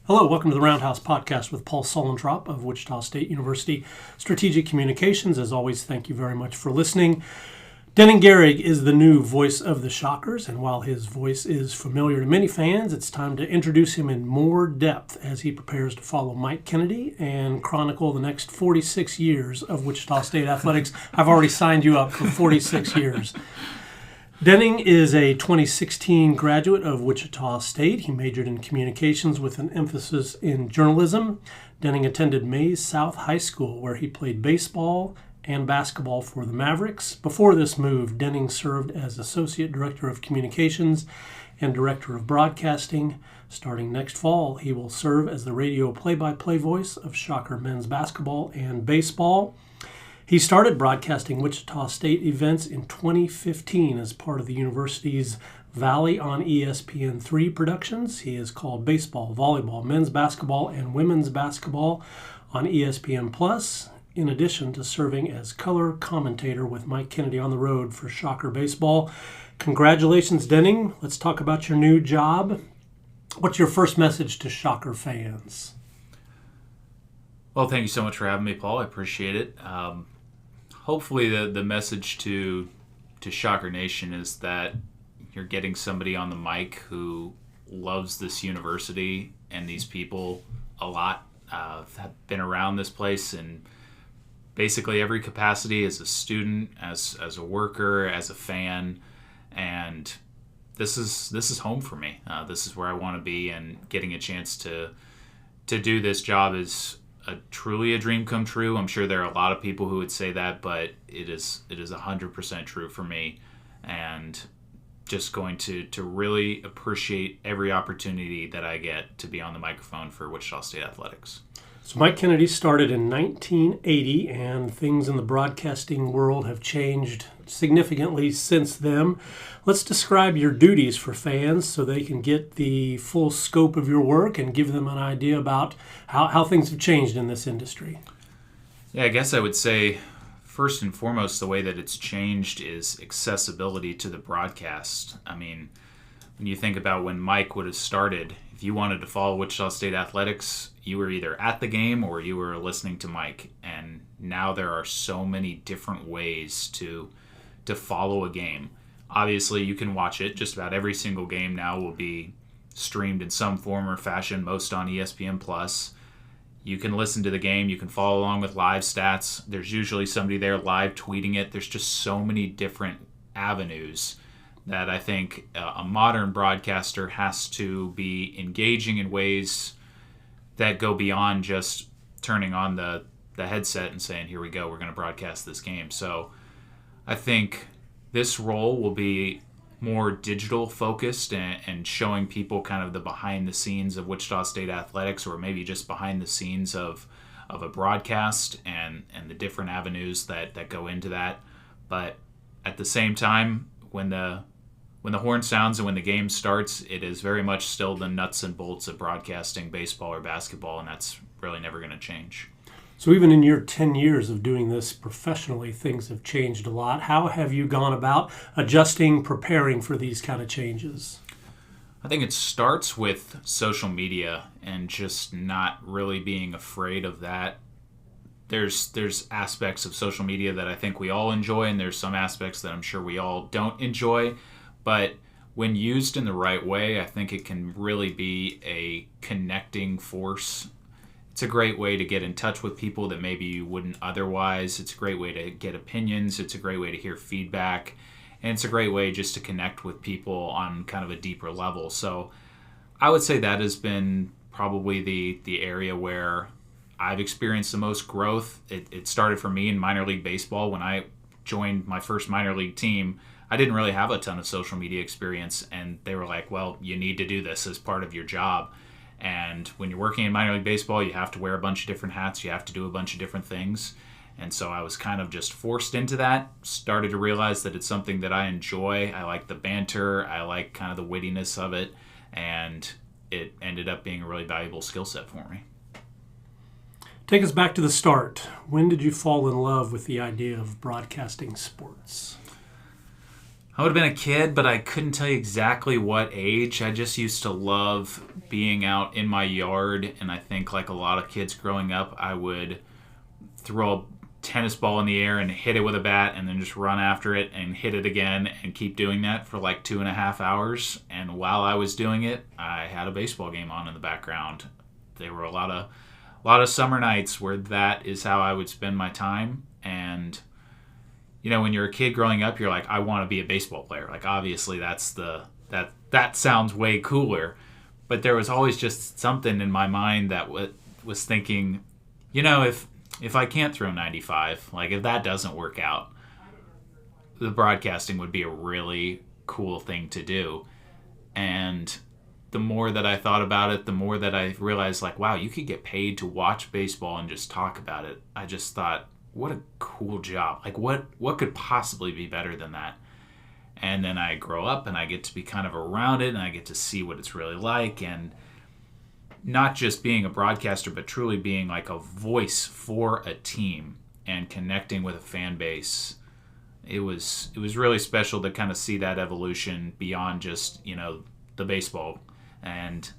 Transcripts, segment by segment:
Hello, welcome to the Roundhouse podcast with Paul Sulentrop of Wichita State University Strategic Communications. As always, thank you very much for listening. Denning Gerig is the new voice of the Shockers, and while his voice is familiar to many fans, it's time to introduce him in more depth as he prepares to follow Mike Kennedy and chronicle the next 46 years of Wichita State athletics. I've already signed you up for 46 years. Denning is a 2016 graduate of Wichita State. He majored in communications with an emphasis in journalism. Denning attended Mays South High School, where he played baseball and basketball for the Mavericks. Before this move, Denning served as Associate Director of Communications and Director of Broadcasting. Starting next fall, he will serve as the radio play-by-play voice of Shocker men's basketball and baseball. He started broadcasting Wichita State events in 2015 as part of the university's Valley on ESPN3 productions. He has called baseball, volleyball, men's basketball, and women's basketball on ESPN+, in addition to serving as color commentator with Mike Kennedy on the road for Shocker Baseball. Congratulations, Denning. Let's talk about your new job. What's your first message to Shocker fans? Well, thank you so much for having me, Paul. I appreciate it. Hopefully the message to Shocker Nation is that you're getting somebody on the mic who loves this university and these people a lot. Have been around this place in basically every capacity, as a student, as a worker, as a fan, and this is home for me. This is where I want to be, and getting a chance to do this job is truly a dream come true. I'm sure there are a lot of people who would say that, but it is 100% true for me, and just going to really appreciate every opportunity that I get to be on the microphone for Wichita State Athletics. So Mike Kennedy started in 1980, and things in the broadcasting world have changed significantly since then. Let's describe your duties for fans so they can get the full scope of your work and give them an idea about how things have changed in this industry. Yeah, I guess I would say first and foremost, the way that it's changed is accessibility to the broadcast. I mean, when you think about when Mike would have started, if you wanted to follow Wichita State Athletics, you were either at the game or you were listening to Mike. And now there are so many different ways to follow a game. Obviously, you can watch it. Just about every single game now will be streamed in some form or fashion, most on ESPN+. You can listen to the game. You can follow along with live stats. There's usually somebody there live tweeting it. There's just so many different avenues that I think a modern broadcaster has to be engaging in ways that go beyond just turning on the headset and saying, here we go, we're going to broadcast this game. So I think this role will be more digital focused and showing people kind of the behind the scenes of Wichita State Athletics, or maybe just behind the scenes of a broadcast and the different avenues that go into that. But at the same time, when the horn sounds and when the game starts, it is very much still the nuts and bolts of broadcasting baseball or basketball, and that's really never going to change. So even in your 10 years of doing this professionally, things have changed a lot. How have you gone about adjusting, preparing for these kind of changes? I think it starts with social media and just not really being afraid of that. There's aspects of social media that I think we all enjoy, and there's some aspects that I'm sure we all don't enjoy. But when used in the right way, I think it can really be a connecting force. It's a great way to get in touch with people that maybe you wouldn't otherwise. It's a great way to get opinions. It's a great way to hear feedback. And it's a great way just to connect with people on kind of a deeper level. So I would say that has been probably the area where I've experienced the most growth. It started for me in minor league baseball. When I joined my first minor league team, I didn't really have a ton of social media experience, and they were like, well, you need to do this as part of your job. And when you're working in minor league baseball, you have to wear a bunch of different hats. You have to do a bunch of different things. And so I was kind of just forced into that, started to realize that it's something that I enjoy. I like the banter. I like kind of the wittiness of it. And it ended up being a really valuable skill set for me. Take us back to the start. When did you fall in love with the idea of broadcasting sports? I would have been a kid, but I couldn't tell you exactly what age. I just used to love being out in my yard, and I think like a lot of kids growing up, I would throw a tennis ball in the air and hit it with a bat and then just run after it and hit it again and keep doing that for like 2.5 hours. And while I was doing it, I had a baseball game on in the background. There were a lot of summer nights where that is how I would spend my time. And when you're a kid growing up, you're like, I want to be a baseball player. Like, obviously that sounds way cooler. But there was always just something in my mind that was thinking, if I can't throw 95, like if that doesn't work out, the broadcasting would be a really cool thing to do. And the more that I thought about it, the more that I realized, like, wow, you could get paid to watch baseball and just talk about it. I just thought, what a cool job. Like, what could possibly be better than that? And then I grow up and I get to be kind of around it and I get to see what it's really like, and not just being a broadcaster, but truly being like a voice for a team and connecting with a fan base. It was really special to kind of see that evolution beyond just, the baseball. And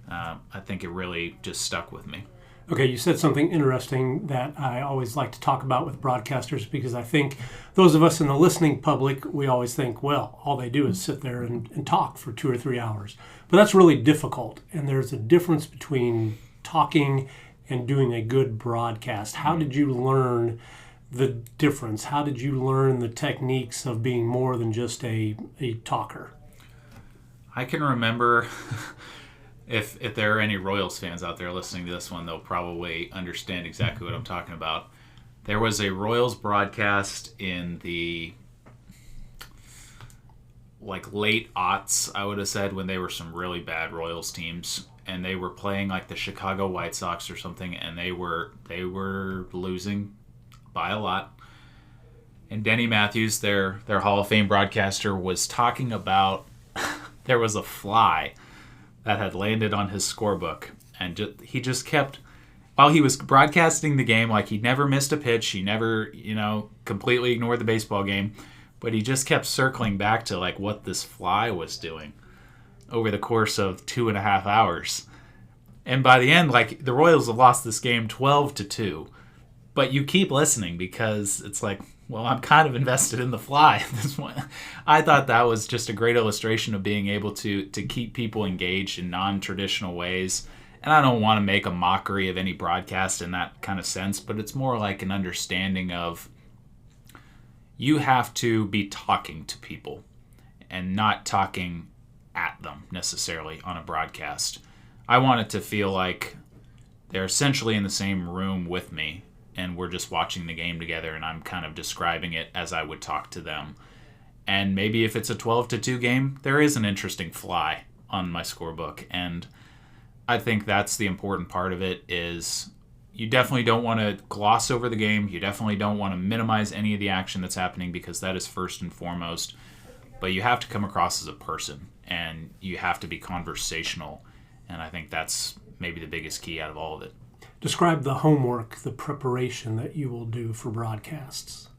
I think it really just stuck with me. Okay, you said something interesting that I always like to talk about with broadcasters, because I think those of us in the listening public, we always think, well, all they do is sit there and talk for 2 or 3 hours. But that's really difficult, and there's a difference between talking and doing a good broadcast. How did you learn the difference? How did you learn the techniques of being more than just a talker? I can remember... If there are any Royals fans out there listening to this one, they'll probably understand exactly what I'm talking about. There was a Royals broadcast in the late aughts, I would have said, when they were some really bad Royals teams, and they were playing like the Chicago White Sox or something, and they were losing by a lot. And Denny Matthews, their Hall of Fame broadcaster, was talking about there was a fly that had landed on his scorebook, and he just kept, while he was broadcasting the game, like he never missed a pitch, he never, completely ignored the baseball game, but he just kept circling back to like what this fly was doing over the course of 2.5 hours. And by the end, like, the Royals have lost this game 12-2, but you keep listening because it's like, well, I'm kind of invested in the fly at this point. I thought that was just a great illustration of being able to keep people engaged in non-traditional ways. And I don't want to make a mockery of any broadcast in that kind of sense, but it's more like an understanding of you have to be talking to people and not talking at them necessarily on a broadcast. I want it to feel like they're essentially in the same room with me, and we're just watching the game together, and I'm kind of describing it as I would talk to them. And maybe if it's a 12-2 game, there is an interesting fly on my scorebook. And I think that's the important part of it, is you definitely don't want to gloss over the game. You definitely don't want to minimize any of the action that's happening, because that is first and foremost. But you have to come across as a person, and you have to be conversational. And I think that's maybe the biggest key out of all of it. Describe the homework, the preparation that you will do for broadcasts.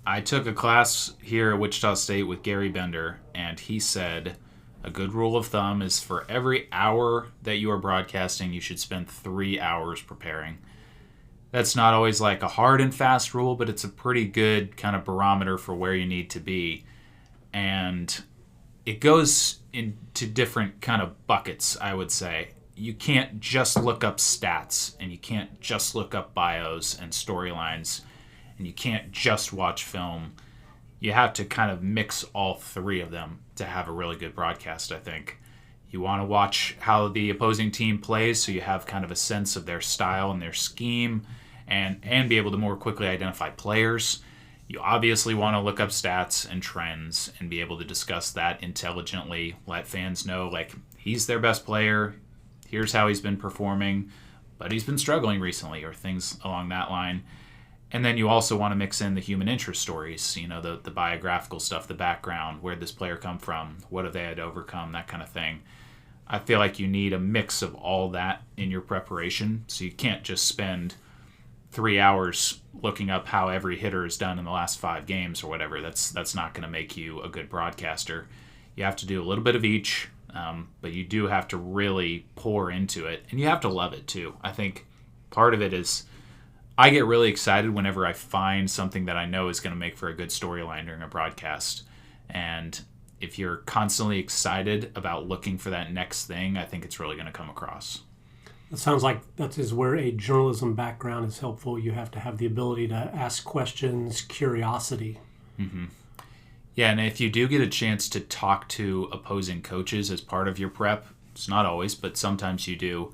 I took a class here at Wichita State with Gary Bender, and he said a good rule of thumb is for every hour that you are broadcasting, you should spend 3 hours preparing. That's not always like a hard and fast rule, but it's a pretty good kind of barometer for where you need to be. And it goes into different kind of buckets, I would say. You can't just look up stats, and you can't just look up bios and storylines, and you can't just watch film. You have to kind of mix all three of them to have a really good broadcast, I think. You want to watch how the opposing team plays, so you have kind of a sense of their style and their scheme, and be able to more quickly identify players. You obviously want to look up stats and trends and be able to discuss that intelligently, let fans know, like, he's their best player, here's how he's been performing, but he's been struggling recently, or things along that line. And then you also want to mix in the human interest stories, the biographical stuff, the background, where did this player come from, what have they had to overcome, that kind of thing. I feel like you need a mix of all that in your preparation, so you can't just spend 3 hours looking up how every hitter has done in the last 5 games or whatever. That's not going to make you a good broadcaster. You have to do a little bit of each, but you do have to really pour into it, and you have to love it too. I think part of it is I get really excited whenever I find something that I know is going to make for a good storyline during a broadcast. And if you're constantly excited about looking for that next thing, I think it's really going to come across. It sounds like that is where a journalism background is helpful. You have to have the ability to ask questions, curiosity. Mm-hmm. Yeah, and if you do get a chance to talk to opposing coaches as part of your prep, it's not always, but sometimes you do,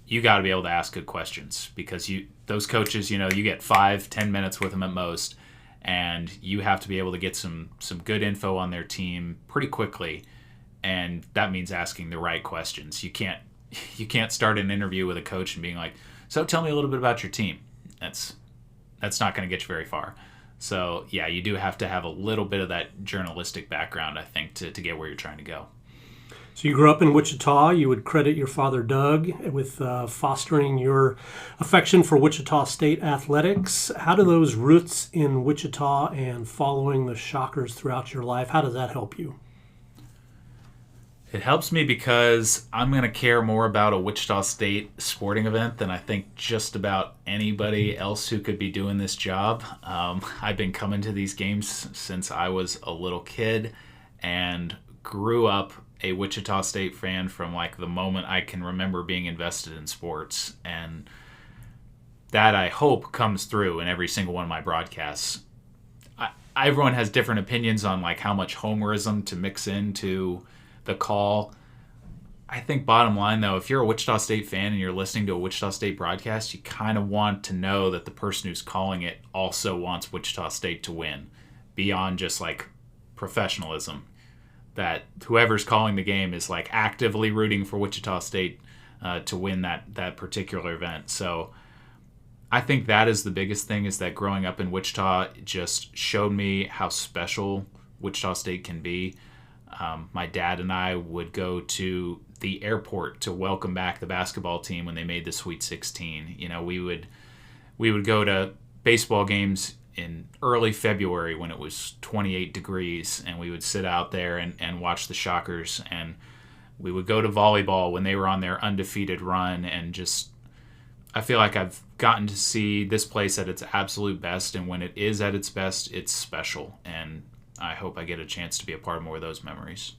you got to be able to ask good questions, because those coaches, you get 5-10 minutes with them at most, and you have to be able to get some good info on their team pretty quickly, and that means asking the right questions. You can't start an interview with a coach and being like, so tell me a little bit about your team. That's not going to get you very far. So yeah, you do have to have a little bit of that journalistic background, I think, to get where you're trying to go. So you grew up in Wichita. You would credit your father, Doug, with fostering your affection for Wichita State athletics. How do those roots in Wichita and following the Shockers throughout your life, how does that help you? It helps me because I'm going to care more about a Wichita State sporting event than I think just about anybody else who could be doing this job. I've been coming to these games since I was a little kid and grew up a Wichita State fan from like the moment I can remember being invested in sports. And that, I hope, comes through in every single one of my broadcasts. Everyone has different opinions on like how much homerism to mix into the call. I think bottom line, though, if you're a Wichita State fan and you're listening to a Wichita State broadcast, you kind of want to know that the person who's calling it also wants Wichita State to win, beyond just like professionalism. That whoever's calling the game is like actively rooting for Wichita State to win that particular event. So I think that is the biggest thing, is that growing up in Wichita just showed me how special Wichita State can be. My dad and I would go to the airport to welcome back the basketball team when they made the Sweet 16. We would go to baseball games in early February when it was 28 degrees, and we would sit out there and watch the Shockers. And we would go to volleyball when they were on their undefeated run, and just, I feel like I've gotten to see this place at its absolute best, and when it is at its best, it's special. And I hope I get a chance to be a part of more of those memories.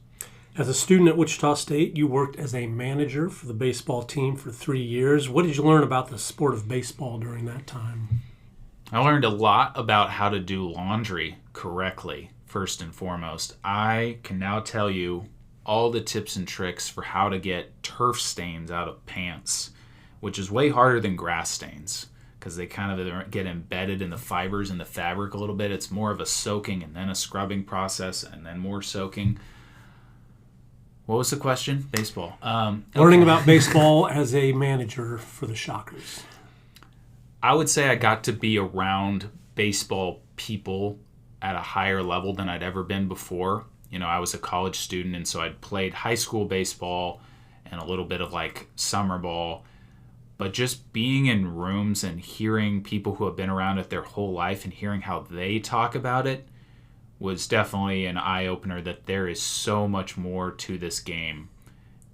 As a student at Wichita State, you worked as a manager for the baseball team for 3 years. What did you learn about the sport of baseball during that time? I learned a lot about how to do laundry correctly, first and foremost. I can now tell you all the tips and tricks for how to get turf stains out of pants, which is way harder than grass stains, because they kind of get embedded in the fibers in the fabric a little bit. It's more of a soaking and then a scrubbing process and then more soaking. What was the question? Baseball. Learning about baseball as a manager for the Shockers. I would say I got to be around baseball people at a higher level than I'd ever been before. I was a college student, and so I'd played high school baseball and a little bit of like summer ball. But just being in rooms and hearing people who have been around it their whole life and hearing how they talk about it was definitely an eye-opener, that there is so much more to this game,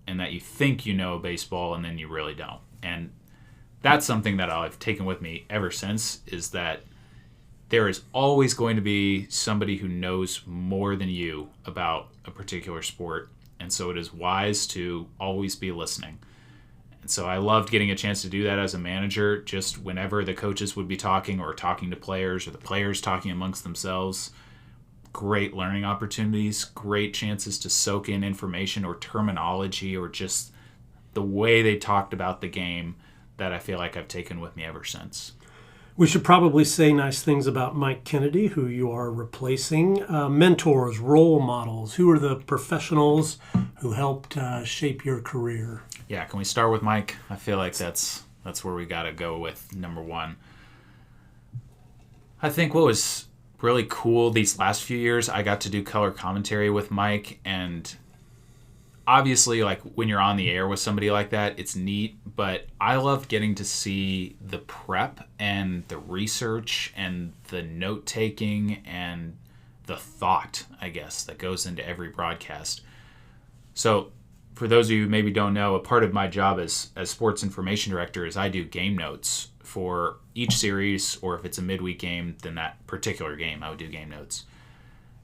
and that you think you know baseball and then you really don't. And that's something that I've taken with me ever since, is that there is always going to be somebody who knows more than you about a particular sport. And so it is wise to always be listening. And so I loved getting a chance to do that as a manager, just whenever the coaches would be talking or talking to players, or the players talking amongst themselves. Great learning opportunities, great chances to soak in information or terminology or just the way they talked about the game that I feel like I've taken with me ever since. We should probably say nice things about Mike Kennedy, who you are replacing. Mentors, role models, who are the professionals who helped shape your career? Yeah, can we start with Mike? I feel like that's where we got to go with number one. I think what was really cool these last few years, I got to do color commentary with Mike, and obviously, like when you're on the air with somebody like that, it's neat, but I love getting to see the prep and the research and the note taking and the thought, I guess, that goes into every broadcast. So for those of you who maybe don't know, a part of my job as sports information director is I do game notes for each series, or if it's a midweek game, then that particular game, I would do game notes.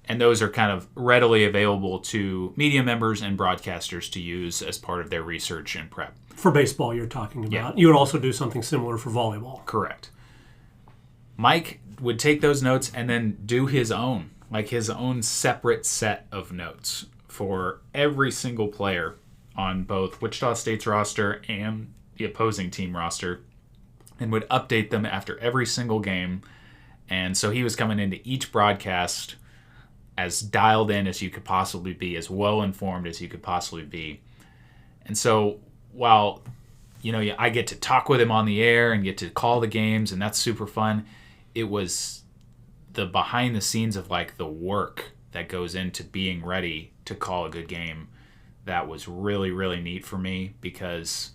And those are kind of readily available to media members and broadcasters to use as part of their research and prep. For baseball, you're talking about. Yeah. You would also do something similar for volleyball. Correct. Mike would take those notes and then do his own separate set of notes for every single player on both Wichita State's roster and the opposing team roster, and would update them after every single game. And so he was coming into each broadcast as dialed in as you could possibly be, as well informed as you could possibly be. And so while, I get to talk with him on the air and get to call the games, and that's super fun, it was the behind the scenes of like the work that goes into being ready to call a good game that was really, really neat for me, because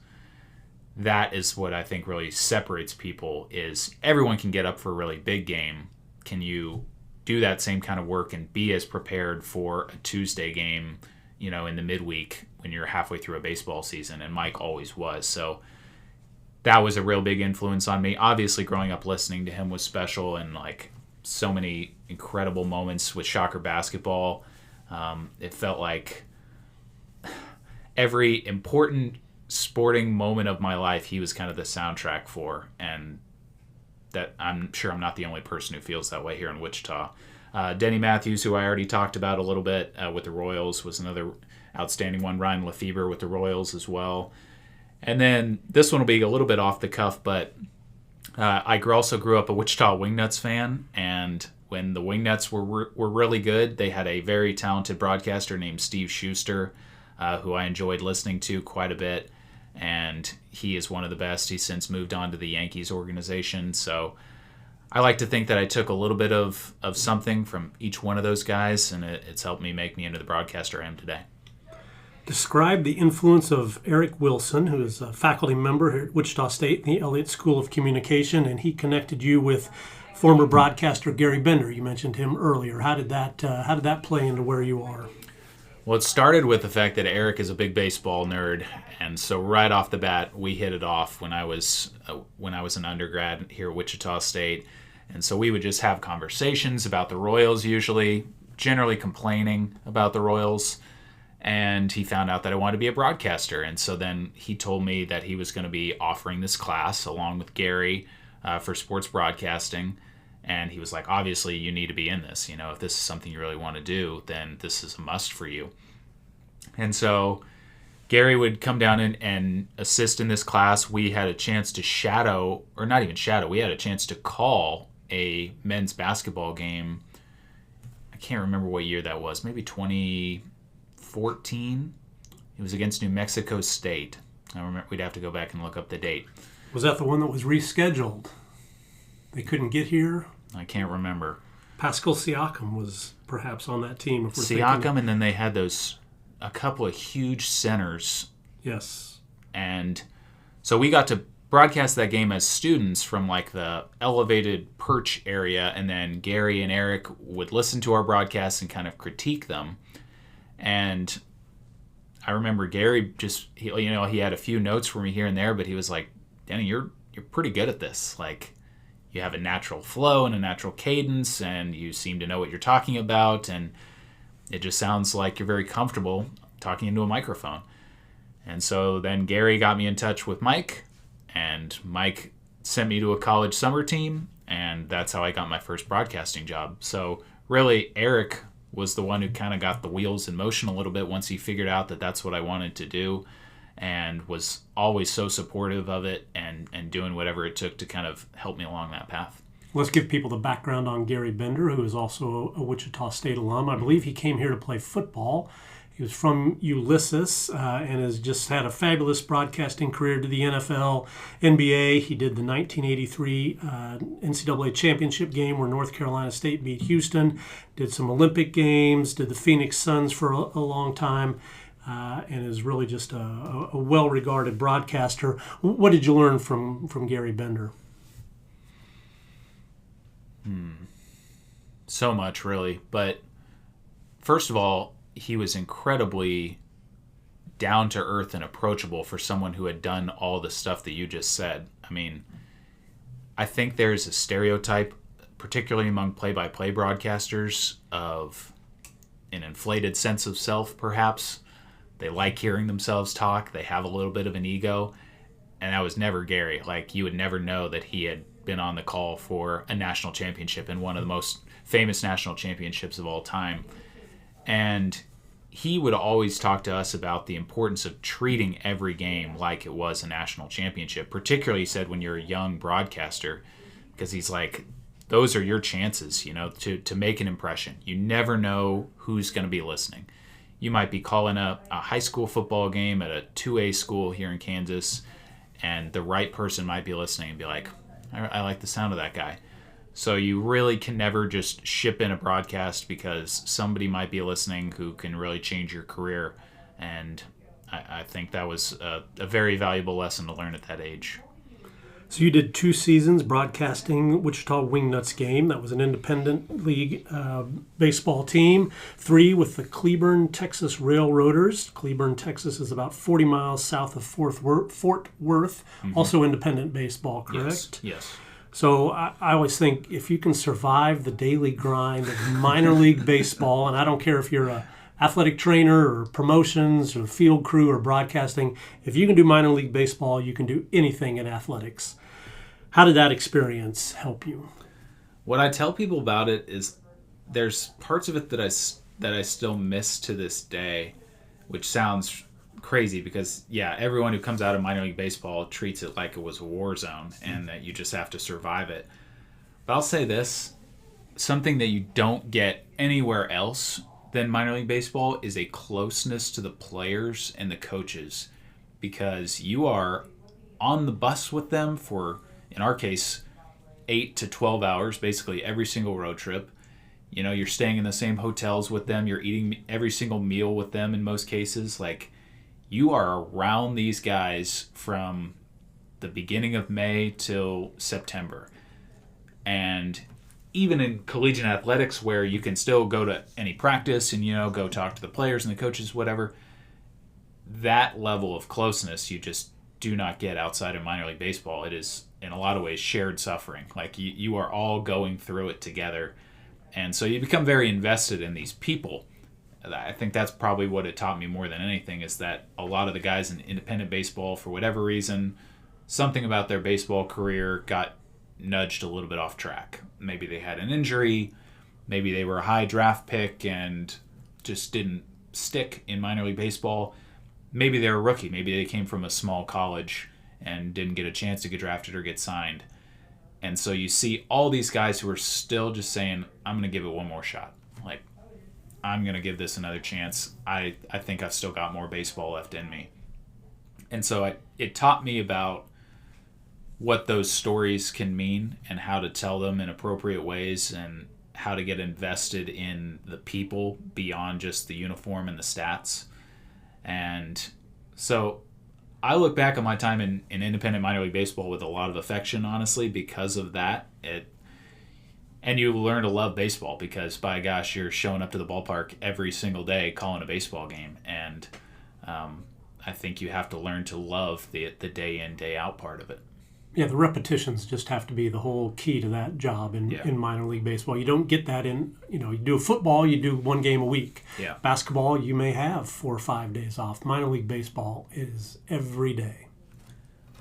that is what I think really separates people. Is everyone can get up for a really big game. Can you do that same kind of work and be as prepared for a Tuesday game, in the midweek when you're halfway through a baseball season? And Mike always was. So that was a real big influence on me. Obviously, growing up listening to him was special, and like so many incredible moments with Shocker basketball. It felt like every important sporting moment of my life, he was kind of the soundtrack for, and that I'm sure I'm not the only person who feels that way here in Wichita. Denny Matthews, who I already talked about a little bit with the Royals, was another outstanding one. Ryan Lefebvre with the Royals as well. And then this one will be a little bit off the cuff, but I also grew up a Wichita Wingnuts fan, and when the Wingnuts were really good, they had a very talented broadcaster named Steve Schuster, who I enjoyed listening to quite a bit. And he is one of the best. He's since moved on to the Yankees organization. So I like to think that I took a little bit of something from each one of those guys, and it's helped me make me into the broadcaster I am today. Describe the influence of Eric Wilson, who is a faculty member here at Wichita State in the Elliott School of Communication, and he connected you with former broadcaster Gary Bender. You mentioned him earlier. How did that play into where you are? Well, it started with the fact that Eric is a big baseball nerd, and so right off the bat, we hit it off when I was an undergrad here at Wichita State, and so we would just have conversations about the Royals, generally complaining about the Royals, and he found out that I wanted to be a broadcaster, and so then he told me that he was going to be offering this class along with Gary for sports broadcasting. And he was like, obviously, you need to be in this. If this is something you really want to do, then this is a must for you. And so Gary would come down and assist in this class. We had a chance to shadow, or not even shadow, we had a chance to call a men's basketball game. I can't remember what year that was, maybe 2014. It was against New Mexico State. I remember, we'd have to go back and look up the date. Was that the one that was rescheduled? They couldn't get here? I can't remember. Pascal Siakam was perhaps on that team. Siakam, and then they had a couple of huge centers. Yes. And so we got to broadcast that game as students from like the elevated perch area, and then Gary and Eric would listen to our broadcasts and kind of critique them. And I remember Gary he had a few notes for me here and there, but he was like, Danny, you're pretty good at this. Like, you have a natural flow and a natural cadence, and you seem to know what you're talking about, and it just sounds like you're very comfortable talking into a microphone. And so then Gary got me in touch with Mike, and Mike sent me to a college summer team, and that's how I got my first broadcasting job. So really, Eric was the one who kind of got the wheels in motion a little bit once he figured out that that's what I wanted to do, and was always so supportive of it and doing whatever it took to kind of help me along that path. Let's give people the background on Gary Bender, who is also a Wichita State alum. I believe he came here to play football. He was from Ulysses and has just had a fabulous broadcasting career to the NFL, NBA. He did the 1983 NCAA championship game where North Carolina State beat Houston, did some Olympic games, did the Phoenix Suns for a long time. and is really just a well-regarded broadcaster. What did you learn from Gary Bender? So much, really. But first of all, he was incredibly down to earth and approachable for someone who had done all the stuff that you just said. I mean, I think there's a stereotype, particularly among play-by-play broadcasters, of an inflated sense of self, perhaps. They like hearing themselves talk. They have a little bit of an ego. And that was never Gary. Like, you would never know that he had been on the call for a national championship and one of the most famous national championships of all time. And he would always talk to us about the importance of treating every game like it was a national championship, particularly, he said, when you're a young broadcaster, because he's like, those are your chances, to make an impression. You never know who's going to be listening. You might be calling a high school football game at a 2A school here in Kansas, and the right person might be listening and be like, I like the sound of that guy. So you really can never just ship in a broadcast because somebody might be listening who can really change your career. And I think that was a very valuable lesson to learn at that age. So you did 2 seasons broadcasting Wichita Wingnuts game. That was an independent league baseball team. 3 with the Cleburne, Texas Railroaders. Cleburne, Texas is about 40 miles south of Fort Worth. Also independent baseball, correct? Yes. So I always think if you can survive the daily grind of minor league baseball, and I don't care if you're a athletic trainer or promotions or field crew or broadcasting, if you can do minor league baseball, you can do anything in athletics. How did that experience help you? What I tell people about it is there's parts of it that I still miss to this day, which sounds crazy because, yeah, everyone who comes out of minor league baseball treats it like it was a war zone and that you just have to survive it. But I'll say this, something that you don't get anywhere else than minor league baseball is a closeness to the players and the coaches, because you are on the bus with them for, in our case, 8 to 12 hours, basically every single road trip. You're staying in the same hotels with them. You're eating every single meal with them in most cases. Like, you are around these guys from the beginning of May till September. And even in collegiate athletics, where you can still go to any practice and, go talk to the players and the coaches, whatever, that level of closeness you just do not get outside of minor league baseball. It is, in a lot of ways, shared suffering. Like, you are all going through it together. And so you become very invested in these people. I think that's probably what it taught me more than anything, is that a lot of the guys in independent baseball, for whatever reason, something about their baseball career got nudged a little bit off track. Maybe they had an injury, maybe they were a high draft pick and just didn't stick in minor league baseball. Maybe they're a rookie, maybe they came from a small college and didn't get a chance to get drafted or get signed. And so you see all these guys who are still just saying, I'm going to give it one more shot. Like, I'm going to give this another chance. I think I've still got more baseball left in me. And so it taught me about what those stories can mean and how to tell them in appropriate ways and how to get invested in the people beyond just the uniform and the stats. And so I look back on my time in independent minor league baseball with a lot of affection, honestly, because of that. And you learn to love baseball because, by gosh, you're showing up to the ballpark every single day calling a baseball game. And I think you have to learn to love the day in, day out part of it. Yeah, the repetitions just have to be the whole key to that job in minor league baseball. You don't get that in, you do football, you do 1 game a week. Yeah. Basketball, you may have 4 or 5 days off. Minor league baseball is every day.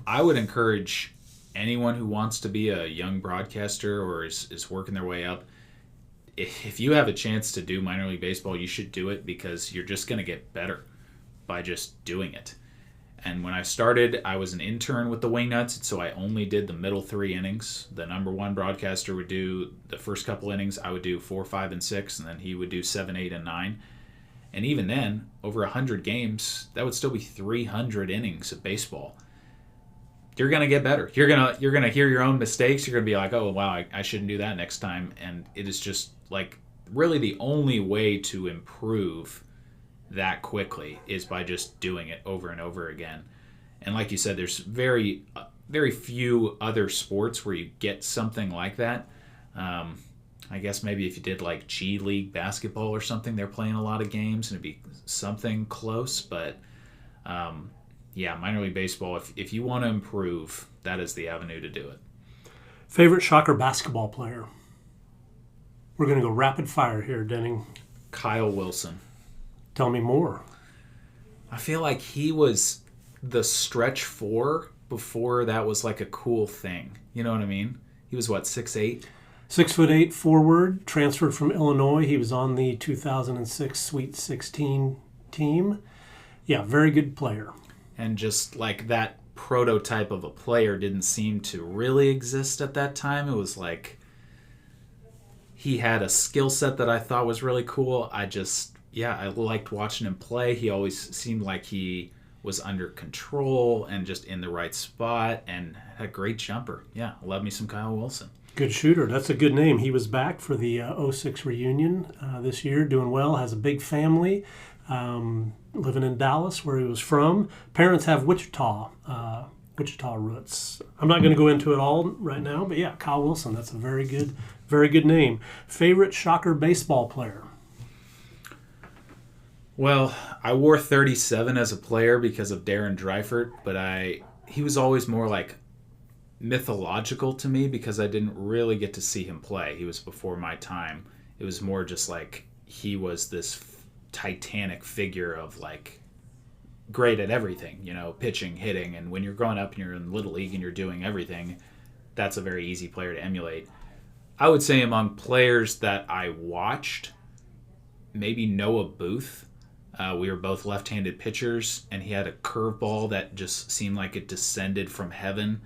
I would encourage anyone who wants to be a young broadcaster or is working their way up, if you have a chance to do minor league baseball, you should do it because you're just going to get better by just doing it. And when I started, I was an intern with the Wingnuts, so I only did the middle 3 innings. The number 1 broadcaster would do the first couple innings. I would do 4, 5, and 6, and then he would do 7, 8, and 9. And even then, over 100 games, that would still be 300 innings of baseball. You're going to get better. You're gonna hear your own mistakes. You're going to be like, oh, wow, I shouldn't do that next time. And it is just, like, really the only way to improve that quickly is by just doing it over and over again. And like you said, there's very few other sports where you get something like that. I guess maybe if you did like G League basketball or something, they're playing a lot of games and it'd be something close. But minor league baseball, if you want to improve, that is the avenue to do it. Favorite Shocker basketball player? We're going to go rapid fire here, Denning. Kyle Wilson. Tell me more. I feel like he was the stretch four before that was like a cool thing. You know what I mean? He was what, 6'8"? 6'8" forward, transferred from Illinois. He was on the 2006 Sweet 16 team. Yeah, very good player. And just like that prototype of a player didn't seem to really exist at that time. It was like he had a skill set that I thought was really cool. I liked watching him play. He always seemed like he was under control and just in the right spot and had a great jumper. Yeah, love me some Kyle Wilson. Good shooter. That's a good name. He was back for the 06 reunion this year, doing well, has a big family, living in Dallas where he was from. Parents have Wichita roots. I'm not going to go into it all right now, but yeah, Kyle Wilson, that's a very good name. Favorite Shocker baseball player? Well, I wore 37 as a player because of Darren Dreifert, but he was always more like mythological to me because I didn't really get to see him play. He was before my time. It was more just like he was this titanic figure of like great at everything, pitching, hitting, and when you're growing up and you're in Little League and you're doing everything, that's a very easy player to emulate. I would say among players that I watched, maybe Noah Booth. We were both left-handed pitchers, and he had a curveball that just seemed like it descended from heaven,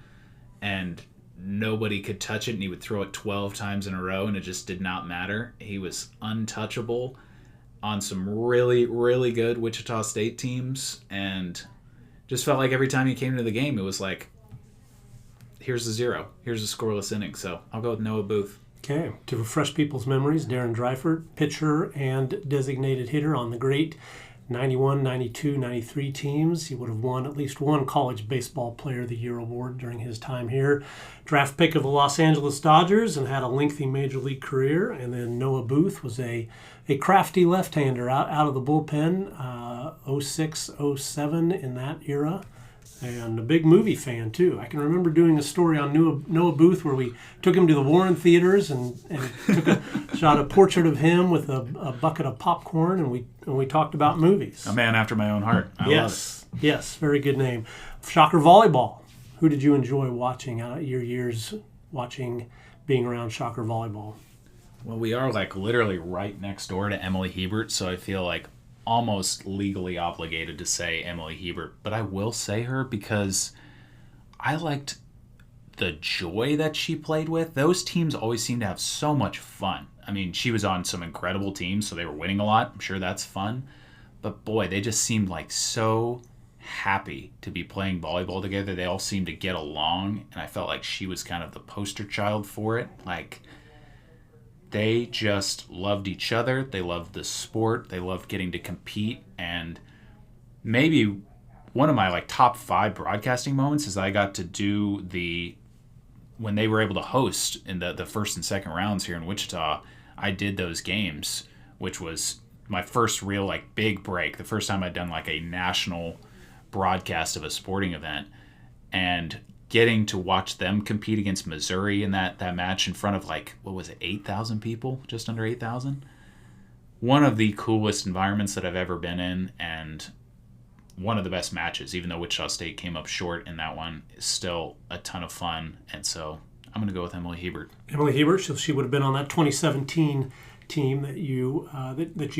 and nobody could touch it, and he would throw it 12 times in a row, and it just did not matter. He was untouchable on some really, really good Wichita State teams, and just felt like every time he came into the game, it was like, here's a zero. Here's a scoreless inning. So I'll go with Noah Booth. Okay, to refresh people's memories, Darren Dreifert, pitcher and designated hitter on the great 91, 92, 93 teams. He would have won at least one College Baseball Player of the Year award during his time here. Draft pick of the Los Angeles Dodgers and had a lengthy major league career. And then Noah Booth was a crafty left-hander out of the bullpen, 06, 07 in that era. And a big movie fan, too. I can remember doing a story on Noah Booth where we took him to the Warren Theaters and shot a portrait of him with a bucket of popcorn, and we talked about movies. A man after my own heart. I love it. Yes, very good name. Shocker volleyball. Who did you enjoy watching out of your years being around Shocker volleyball? Well, we are like literally right next door to Emily Hebert, so I feel like almost legally obligated to say Emily Hebert, but I will say her because I liked the joy that she played with. Those teams always seem to have so much fun. I mean, she was on some incredible teams, so they were winning a lot. I'm sure that's fun. But boy, they just seemed like so happy to be playing volleyball together. They all seemed to get along, and I felt like she was kind of the poster child for it. Like, they just loved each other. They loved the sport. They loved getting to compete. And maybe one of my like top 5 broadcasting moments is I got to do when they were able to host in the first and second rounds here in Wichita. I did those games, which was my first real like big break. The first time I'd done like a national broadcast of a sporting event, and getting to watch them compete against Missouri in that match in front of like, what was it, 8,000 people? Just under 8,000? One of the coolest environments that I've ever been in, and one of the best matches, even though Wichita State came up short in that one, is still a ton of fun. And so I'm going to go with Emily Hebert. Emily Hebert, she would have been on that 2017 team that you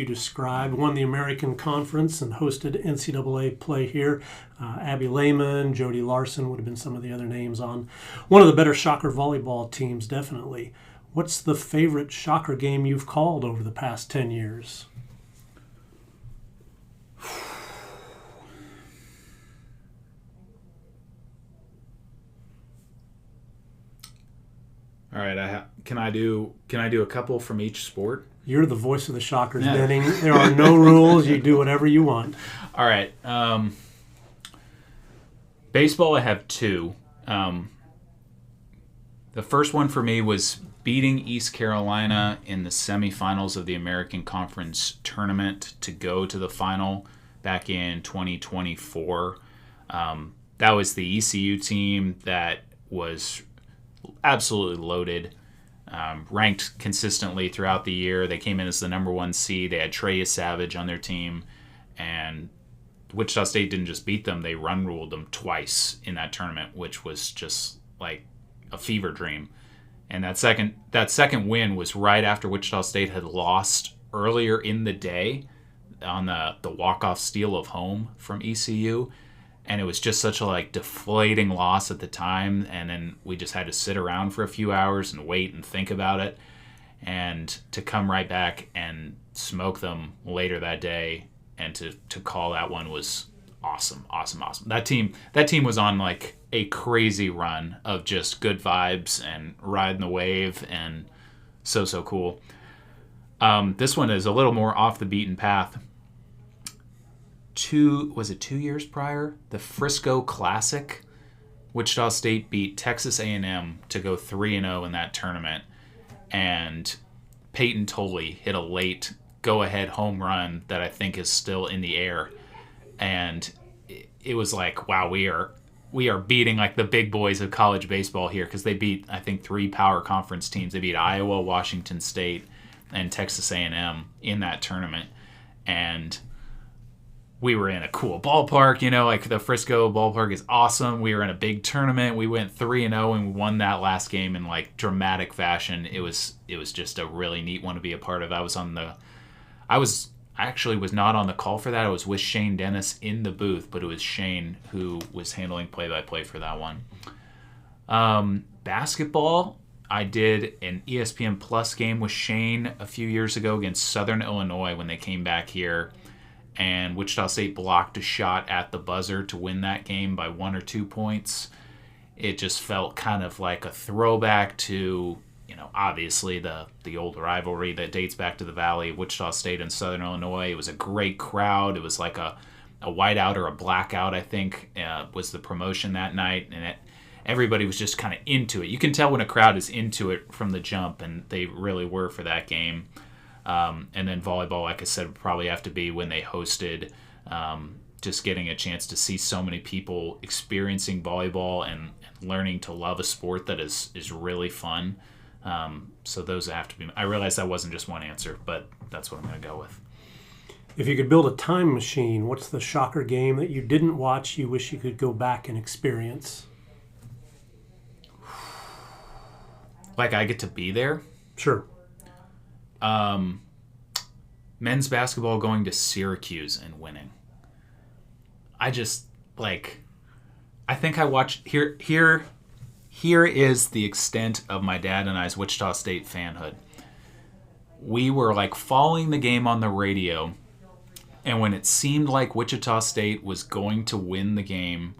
described, won the American Conference and hosted NCAA play here. Abby Lehman, Jody Larson would have been some of the other names on one of the better Shocker volleyball teams, definitely. What's the favorite Shocker game you've called over the past 10 years? All right, can I do a couple from each sport? You're the voice of the Shockers, Denning. There are no rules. You do whatever you want. All right. Baseball, I have two. The first one for me was beating East Carolina in the semifinals of the American Conference Tournament to go to the final back in 2024. That was the ECU team that was absolutely loaded, ranked consistently throughout the year. They came in as the number one seed. They had Trey Savage on their team, and Wichita State didn't just beat them, they run ruled them twice in that tournament, which was just like a fever dream. And that second win was right after Wichita State had lost earlier in the day on the walk-off steal of home from ECU. And it was just such a deflating loss at the time. And then we just had to sit around for a few hours and wait and think about it. And to come right back and smoke them later that day and to call that one was awesome. That team was on a crazy run of just good vibes and riding the wave, and so cool. This one is a little more off the beaten path. 2 years prior, the Frisco Classic, Wichita State beat Texas A&M to go 3-0 in that tournament, and Peyton Tolley hit a late go-ahead home run that I think is still in the air, and it was like, wow, we are beating the big boys of college baseball here, because they beat, I think, 3 power conference teams. They beat Iowa, Washington State, and Texas A&M in that tournament, and we were in a cool ballpark, the Frisco ballpark is awesome. We were in a big tournament. We went 3-0 and we won that last game in dramatic fashion. It was just a really neat one to be a part of. I actually was not on the call for that. I was with Shane Dennis in the booth, but it was Shane who was handling play-by-play for that one. Basketball, I did an ESPN Plus game with Shane a few years ago against Southern Illinois when they came back here, and Wichita State blocked a shot at the buzzer to win that game by 1 or 2 points. It just felt kind of like a throwback to, obviously the old rivalry that dates back to the Valley, Wichita State and Southern Illinois. It was a great crowd. It was like a whiteout or a blackout, I think, was the promotion that night, and everybody was just kind of into it. You can tell when a crowd is into it from the jump, and they really were for that game. And then volleyball, like I said, would probably have to be when they hosted, just getting a chance to see so many people experiencing volleyball and learning to love a sport that is really fun. So those have to be. I realize that wasn't just one answer, but that's what I'm going to go with. If you could build a time machine, what's the Shocker game that you didn't watch you wish you could go back and experience? I get to be there? Sure. Men's basketball going to Syracuse and winning. I just I think I watched here is the extent of my dad and I's Wichita State fanhood. We were following the game on the radio, and when it seemed like Wichita State was going to win the game,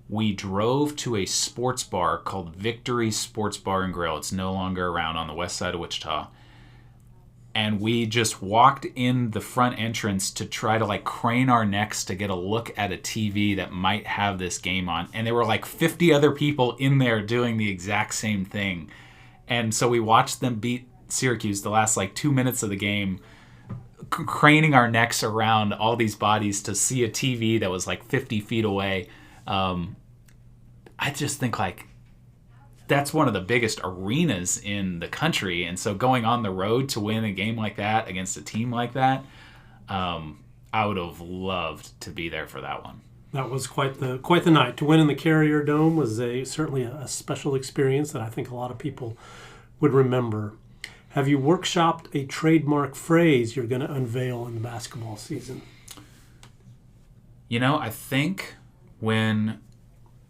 we drove to a sports bar called Victory Sports Bar and Grill. It's no longer around, on the west side of Wichita. And we just walked in the front entrance to try to crane our necks to get a look at a TV that might have this game on. And there were 50 other people in there doing the exact same thing. And so we watched them beat Syracuse the last 2 minutes of the game, craning our necks around all these bodies to see a TV that was 50 feet away. I just think that's one of the biggest arenas in the country, and so going on the road to win a game like that against a team like that, I would have loved to be there for that one. That was quite the night. To win in the Carrier Dome was certainly a special experience that I think a lot of people would remember. Have you workshopped a trademark phrase you're going to unveil in the basketball season? I think when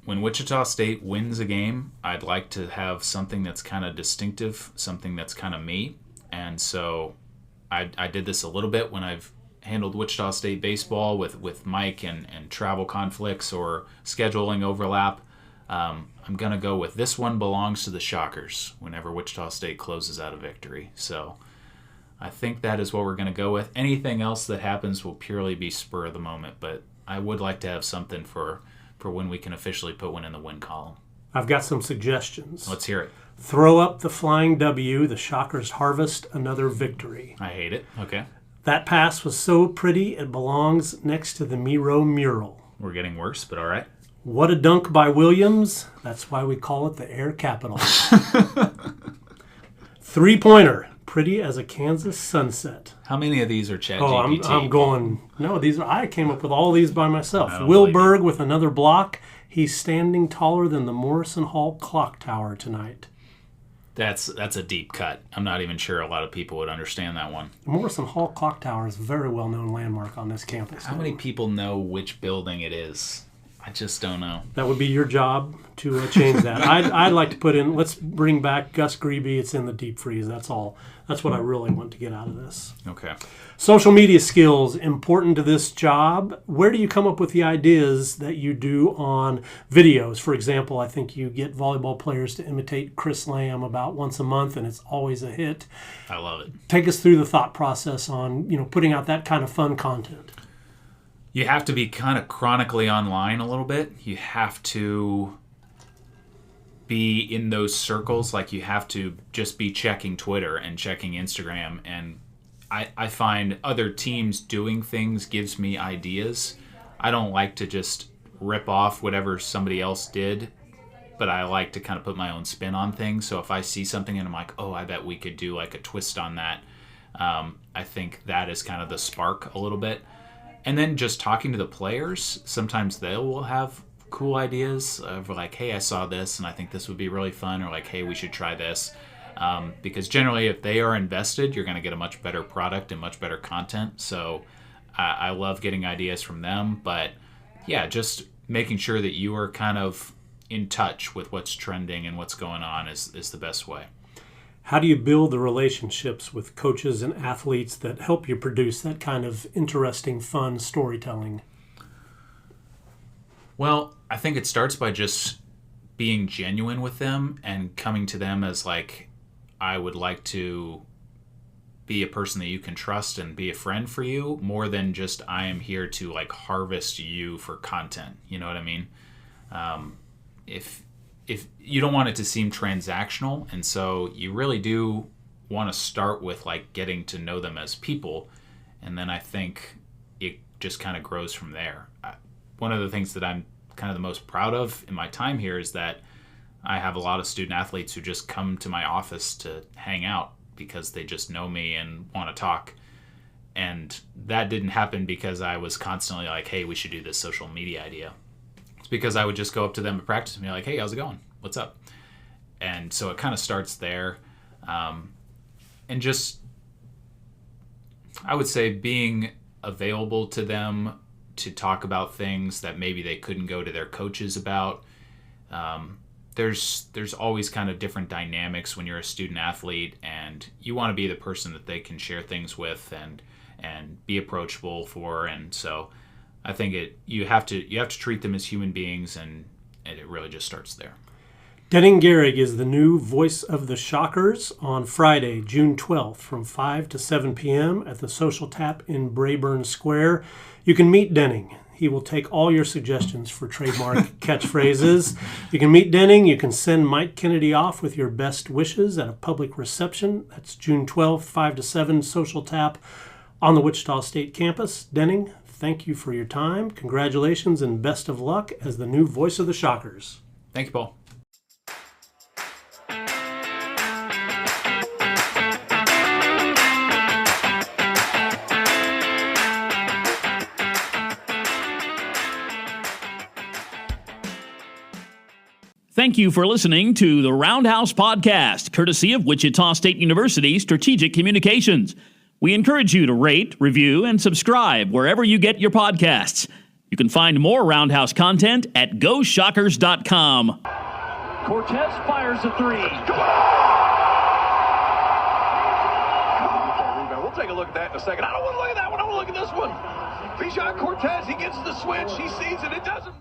Wichita State wins a game, I'd like to have something that's kind of distinctive, something that's kind of me. And so I did this a little bit when I've handled Wichita State baseball with Mike and travel conflicts or scheduling overlap. I'm going to go with this one belongs to the Shockers whenever Wichita State closes out a victory. So I think that is what we're going to go with. Anything else that happens will purely be spur of the moment, but I would like to have something for when we can officially put one in the win column. I've got some suggestions. Let's hear it. Throw up the flying W. The Shockers harvest another victory. I hate it. Okay. That pass was so pretty it belongs next to the Miro mural. We're getting worse, but all right. What a dunk by Williams. That's why we call it the Air Capital. Three-pointer. Pretty as a Kansas sunset. How many of these are ChatGPT? I'm going. No, I came up with all these by myself. Oh, Will lady. Berg with another block. He's standing taller than the Morrison Hall clock tower tonight. That's a deep cut. I'm not even sure a lot of people would understand that one. The Morrison Hall clock tower is a very well-known landmark on this campus. How many people know which building it is? I just don't know. That would be your job to change that. I'd like to put in, let's bring back Gus Grebe. It's in the deep freeze. That's all. That's what I really want to get out of this. Okay. Social media skills, important to this job. Where do you come up with the ideas that you do on videos? For example, I think you get volleyball players to imitate Chris Lamb about once a month, and it's always a hit. I love it. Take us through the thought process on, putting out that kind of fun content. You have to be kind of chronically online a little bit. You have to be in those circles. Like, you have to just be checking Twitter and checking Instagram. And I find other teams doing things gives me ideas. I don't like to just rip off whatever somebody else did, but I like to kind of put my own spin on things. So if I see something and I'm like, oh, I bet we could do like a twist on that, I think that is kind of the spark a little bit. And then just talking to the players, sometimes they will have cool ideas of like, hey, I saw this and I think this would be really fun, or like, hey, we should try this. Because generally, if they are invested, you're going to get a much better product and much better content. So I love getting ideas from them. But yeah, just making sure that you are kind of in touch with what's trending and what's going on is the best way. How do you build the relationships with coaches and athletes that help you produce that kind of interesting, fun storytelling? Well, I think it starts by just being genuine with them and coming to them as like, I would like to be a person that you can trust and be a friend for you, more than just I am here to like harvest you for content. You know what I mean? If you don't want it to seem transactional, and so you really do want to start with like getting to know them as people, and then I think it just kind of grows from there. One of the things that I'm kind of the most proud of in my time here is that I have a lot of student athletes who just come to my office to hang out because they just know me and want to talk. And that didn't happen because I was constantly like, hey, we should do this social media idea. It's because I would just go up to them at practice and be like, hey, how's it going? What's up? And so it kind of starts there. And just, I would say, being available to them to talk about things that maybe they couldn't go to their coaches about. There's always kind of different dynamics when you're a student athlete, and you want to be the person that they can share things with and be approachable for. And so I think you have to treat them as human beings, and it really just starts there. Denning Gerig is the new voice of the Shockers on Friday, June 12th from 5 to 7 p.m. at the Social Tap in Brayburn Square. You can meet Denning. He will take all your suggestions for trademark catchphrases. You can meet Denning. You can send Mike Kennedy off with your best wishes at a public reception. That's June 12th, 5 to 7, Social Tap on the Wichita State campus. Denning, thank you for your time. Congratulations and best of luck as the new voice of the Shockers. Thank you, Paul. Thank you for listening to the Roundhouse Podcast, courtesy of Wichita State University Strategic Communications. We encourage you to rate, review, and subscribe wherever you get your podcasts. You can find more Roundhouse content at GoShockers.com. Cortez fires a three. We'll take a look at that in a second. I don't want to look at that one. I want to look at this one. Bijan Cortez, he gets the switch. He sees it. It doesn't.